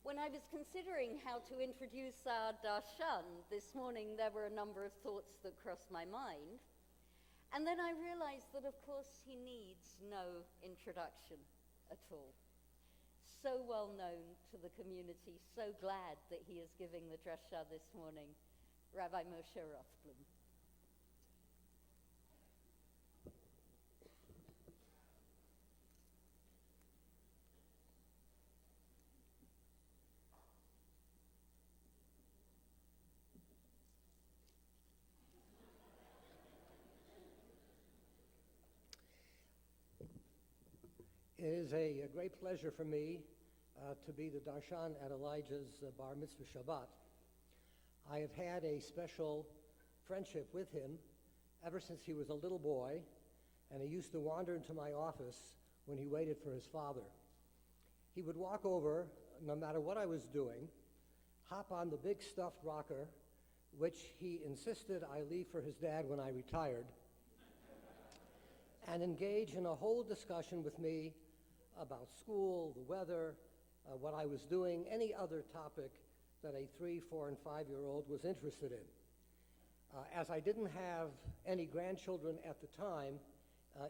When I was considering how to introduce our darshan this morning, there were a number of thoughts that crossed my mind. And then I realized that, of course, he needs no introduction at all. So well known to the community, so glad that he is giving the drasha this morning, Rabbi Moshe Rothblum. It is a great pleasure for me to be the darshan at Elijah's bar mitzvah Shabbat. I have had a special friendship with him ever since he was a little boy, and he used to wander into my office when he waited for his father. He would walk over, no matter what I was doing, hop on the big stuffed rocker, which he insisted I leave for his dad when I retired, and engage in a whole discussion with me about school, the weather, what I was doing, any other topic that a 3-, 4-, and 5-year-old was interested in. As I didn't have any grandchildren at the time,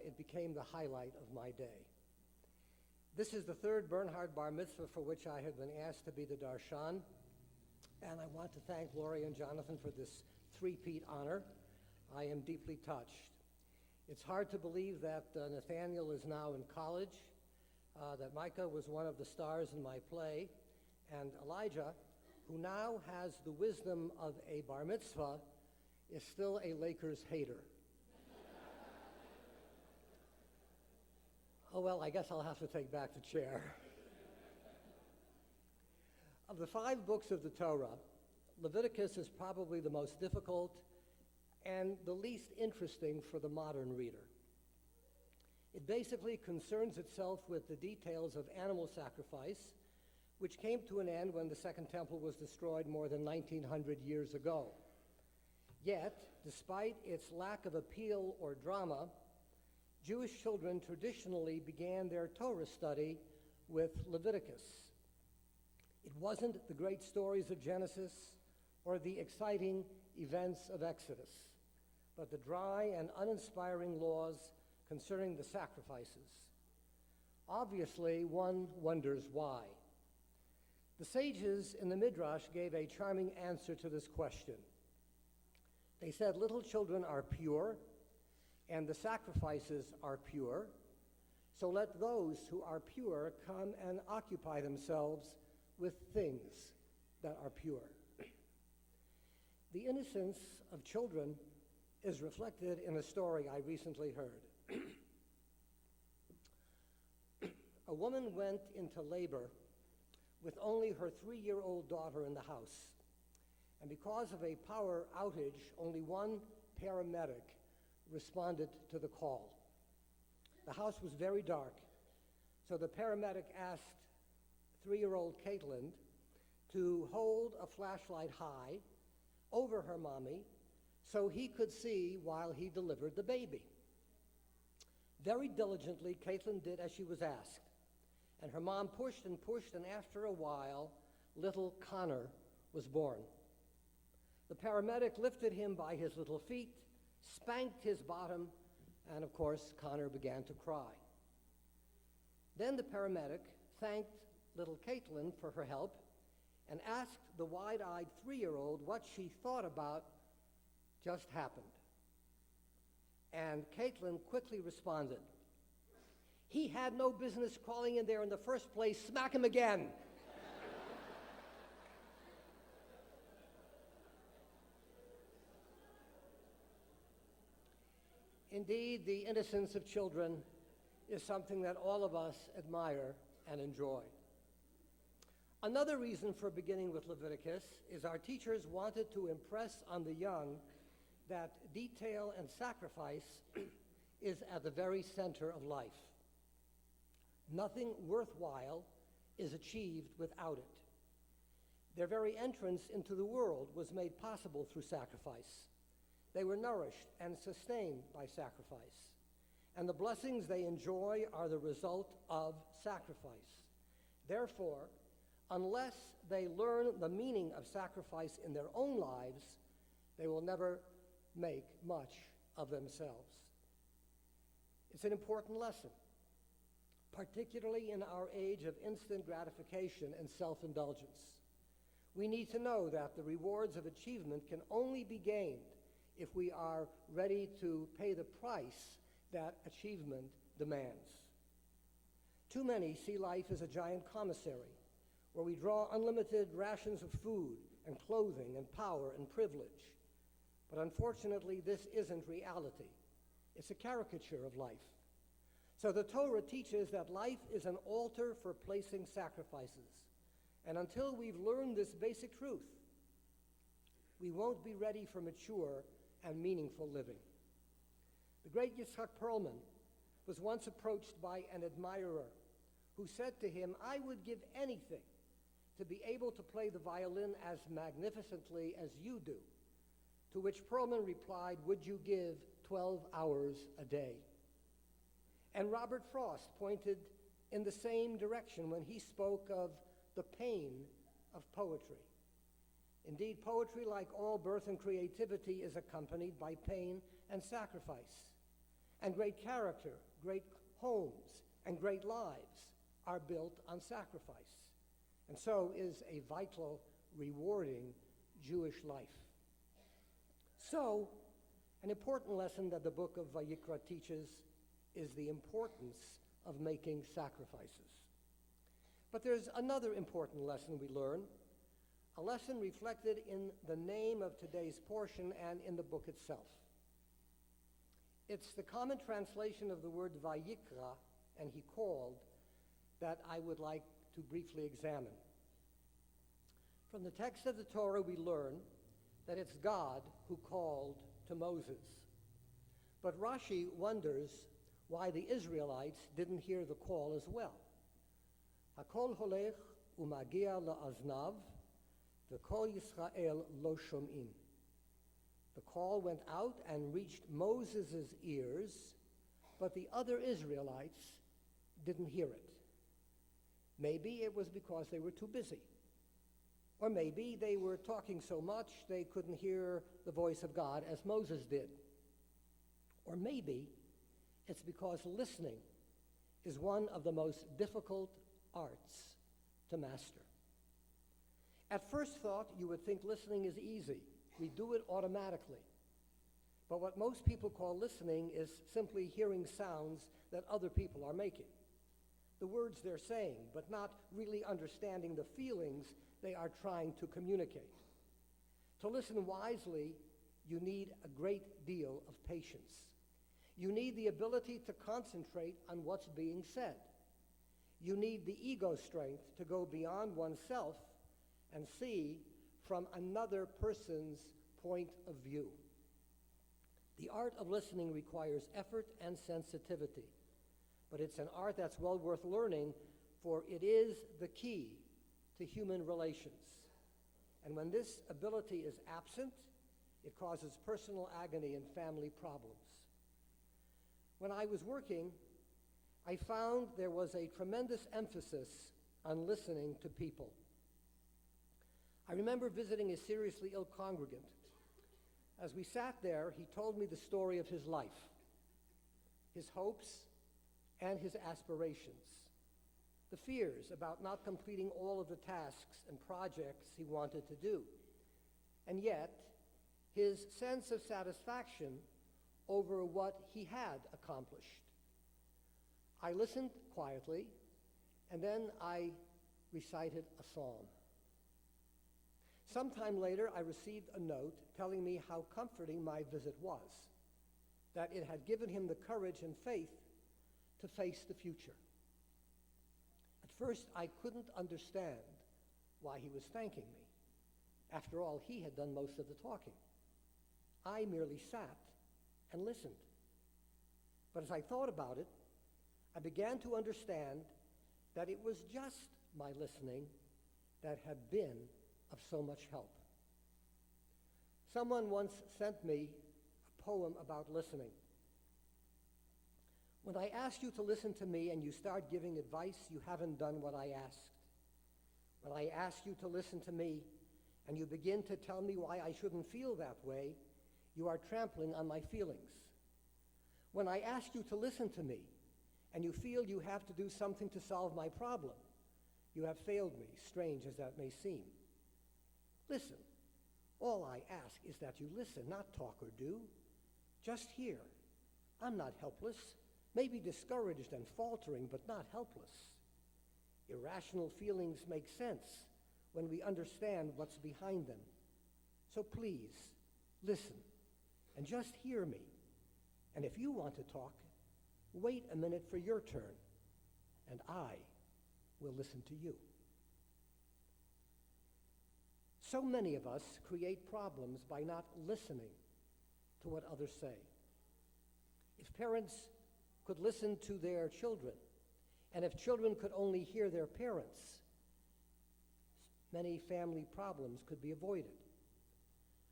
it became the highlight of my day. This is the third Bernhard bar mitzvah for which I have been asked to be the darshan, and I want to thank Lori and Jonathan for this three-peat honor. I am deeply touched. It's hard to believe that Nathaniel is now in college, that Micah was one of the stars in my play, and Elijah, who now has the wisdom of a bar mitzvah, is still a Lakers hater. Oh well, I guess I'll have to take back the chair. Of the 5 books of the Torah, Leviticus is probably the most difficult and the least interesting for the modern reader. It basically concerns itself with the details of animal sacrifice, which came to an end when the Second Temple was destroyed more than 1900 years ago. Yet, despite its lack of appeal or drama, Jewish children traditionally began their Torah study with Leviticus. It wasn't the great stories of Genesis or the exciting events of Exodus, but the dry and uninspiring laws concerning the sacrifices. Obviously, one wonders why. The sages in the Midrash gave a charming answer to this question. They said little children are pure, and the sacrifices are pure, so let those who are pure come and occupy themselves with things that are pure. The innocence of children is reflected in a story I recently heard. A woman went into labor with only her 3-year-old daughter in the house. And because of a power outage, only one paramedic responded to the call. The house was very dark, so the paramedic asked 3-year-old Caitlin to hold a flashlight high over her mommy so he could see while he delivered the baby. Very diligently, Caitlin did as she was asked, and her mom pushed, and after a while, little Connor was born. The paramedic lifted him by his little feet, spanked his bottom, and of course, Connor began to cry. Then the paramedic thanked little Caitlin for her help and asked the wide-eyed 3-year-old what she thought about just happened. And Caitlin quickly responded, "He had no business crawling in there in the first place. Smack him again." Indeed, the innocence of children is something that all of us admire and enjoy. Another reason for beginning with Leviticus is our teachers wanted to impress on the young that detail and sacrifice is at the very center of life. Nothing worthwhile is achieved without it. Their very entrance into the world was made possible through sacrifice. They were nourished and sustained by sacrifice. And the blessings they enjoy are the result of sacrifice. Therefore, Unless they learn the meaning of sacrifice in their own lives, they will never make much of themselves. It's an important lesson, particularly in our age of instant gratification and self-indulgence. We need to know that the rewards of achievement can only be gained if we are ready to pay the price that achievement demands. Too many see life as a giant commissary, where we draw unlimited rations of food and clothing and power and privilege. But unfortunately, this isn't reality. It's a caricature of life. So the Torah teaches that life is an altar for placing sacrifices. And until we've learned this basic truth, we won't be ready for mature and meaningful living. The great Yitzhak Perlman was once approached by an admirer who said to him, "I would give anything to be able to play the violin as magnificently as you do." To which Perlman replied, "Would you give 12 hours a day?" And Robert Frost pointed in the same direction when he spoke of the pain of poetry. Indeed, poetry, like all birth and creativity, is accompanied by pain and sacrifice. And great character, great homes, and great lives are built on sacrifice. And so is a vital, rewarding Jewish life. So, an important lesson that the book of Vayikra teaches is the importance of making sacrifices. But there's another important lesson we learn, a lesson reflected in the name of today's portion and in the book itself. It's the common translation of the word Vayikra, and he called, that I would like to briefly examine. From the text of the Torah, we learn that it's God who called to Moses. But Rashi wonders why the Israelites didn't hear the call as well. Hakol holech umagia la'aznav, v'kol Yisrael lo shom'im. The call went out and reached Moses' ears, but the other Israelites didn't hear it. Maybe it was because they were too busy. Or maybe they were talking so much they couldn't hear the voice of God as Moses did. Or maybe it's because listening is one of the most difficult arts to master. At first thought, you would think listening is easy. We do it automatically. But what most people call listening is simply hearing sounds that other people are making. The words they're saying, but not really understanding the feelings they are trying to communicate. To listen wisely, you need a great deal of patience. You need the ability to concentrate on what's being said. You need the ego strength to go beyond oneself and see from another person's point of view. The art of listening requires effort and sensitivity, but it's an art that's well worth learning, for it is the key to human relations. And when this ability is absent, it causes personal agony and family problems. When I was working, I found there was a tremendous emphasis on listening to people. I remember visiting a seriously ill congregant. As we sat there, he told me the story of his life, his hopes and his aspirations, the fears about not completing all of the tasks and projects he wanted to do, and yet his sense of satisfaction over what he had accomplished. I listened quietly, and then I recited a psalm. Sometime later, I received a note telling me how comforting my visit was, that it had given him the courage and faith to face the future. At first, I couldn't understand why he was thanking me. After all, he had done most of the talking. I merely sat and listened. But as I thought about it, I began to understand that it was just my listening that had been of so much help. Someone once sent me a poem about listening. When I ask you to listen to me and you start giving advice, you haven't done what I asked. When I ask you to listen to me, and you begin to tell me why I shouldn't feel that way, you are trampling on my feelings. When I ask you to listen to me, and you feel you have to do something to solve my problem, you have failed me, strange as that may seem. Listen. All I ask is that you listen, not talk or do. Just hear. I'm not helpless, maybe discouraged and faltering, but not helpless. Irrational feelings make sense when we understand what's behind them. So please, listen, and just hear me. And if you want to talk, wait a minute for your turn, and I will listen to you. So many of us create problems by not listening to what others say. If parents could listen to their children, and if children could only hear their parents, many family problems could be avoided.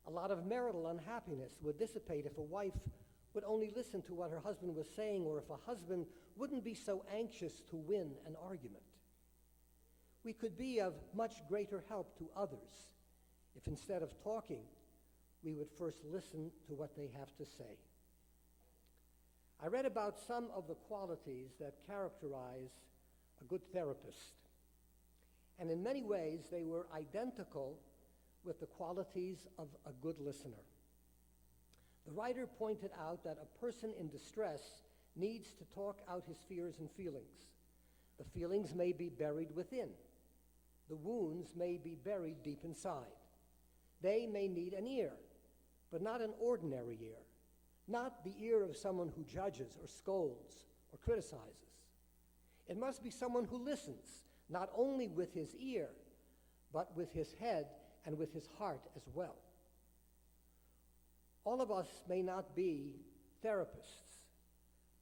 A lot of marital unhappiness would dissipate if a wife would only listen to what her husband was saying, or if a husband wouldn't be so anxious to win an argument. We could be of much greater help to others if instead of talking, we would first listen to what they have to say. I read about some of the qualities that characterize a good therapist, and in many ways they were identical with the qualities of a good listener. The writer pointed out that a person in distress needs to talk out his fears and feelings. The feelings may be buried within. The wounds may be buried deep inside. They may need an ear, but not an ordinary ear, not the ear of someone who judges or scolds or criticizes. It must be someone who listens, not only with his ear, but with his head and with his heart as well. All of us may not be therapists,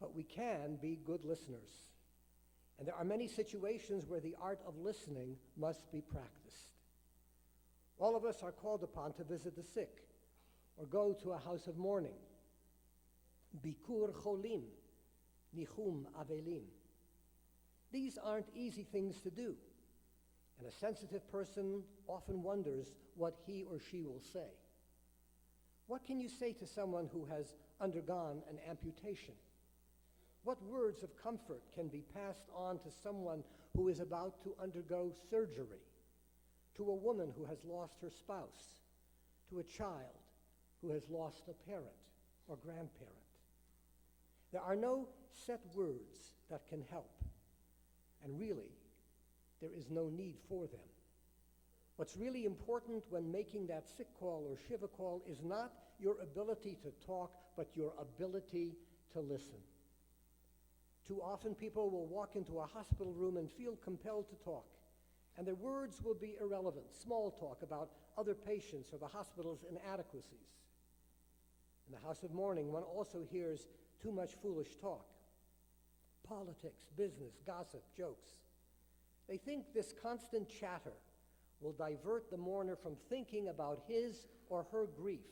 but we can be good listeners. And there are many situations where the art of listening must be practiced. All of us are called upon to visit the sick or go to a house of mourning. Bikur cholim, nichum avelim. These aren't easy things to do, and a sensitive person often wonders what he or she will say. What can you say to someone who has undergone an amputation? What words of comfort can be passed on to someone who is about to undergo surgery? To a woman who has lost her spouse? To a child who has lost a parent or grandparent? There are no set words that can help, and really, there is no need for them. What's really important when making that sick call or shiva call is not your ability to talk, but your ability to listen. Too often people will walk into a hospital room and feel compelled to talk, and their words will be irrelevant, small talk about other patients or the hospital's inadequacies. In the house of mourning, one also hears too much foolish talk. Politics, business, gossip, jokes. They think this constant chatter will divert the mourner from thinking about his or her grief.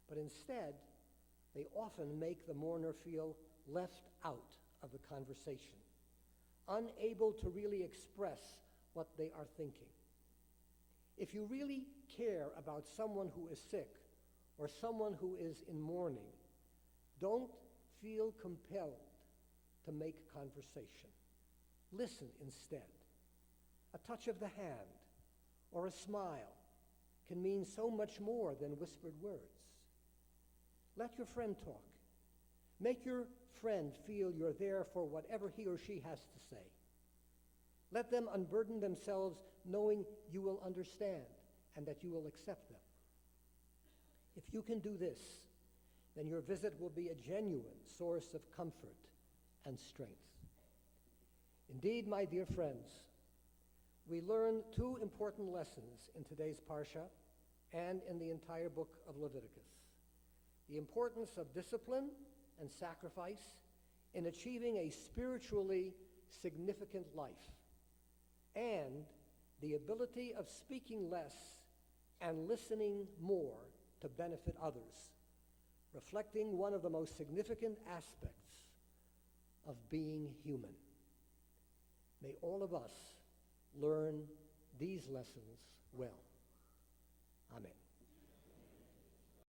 But instead, they often make the mourner feel left out of the conversation, unable to really express what they are thinking. If you really care about someone who is sick or someone who is in mourning, don't feel compelled to make conversation. Listen instead. A touch of the hand or a smile can mean so much more than whispered words. Let your friend talk. Make your friend feel you're there for whatever he or she has to say. Let them unburden themselves knowing you will understand and that you will accept them. If you can do this, then your visit will be a genuine source of comfort and strength. Indeed, my dear friends, we learn two important lessons in today's Parsha and in the entire book of Leviticus. The importance of discipline and sacrifice in achieving a spiritually significant life, and the ability of speaking less and listening more to benefit others, reflecting one of the most significant aspects of being human. May all of us learn these lessons well. Amen.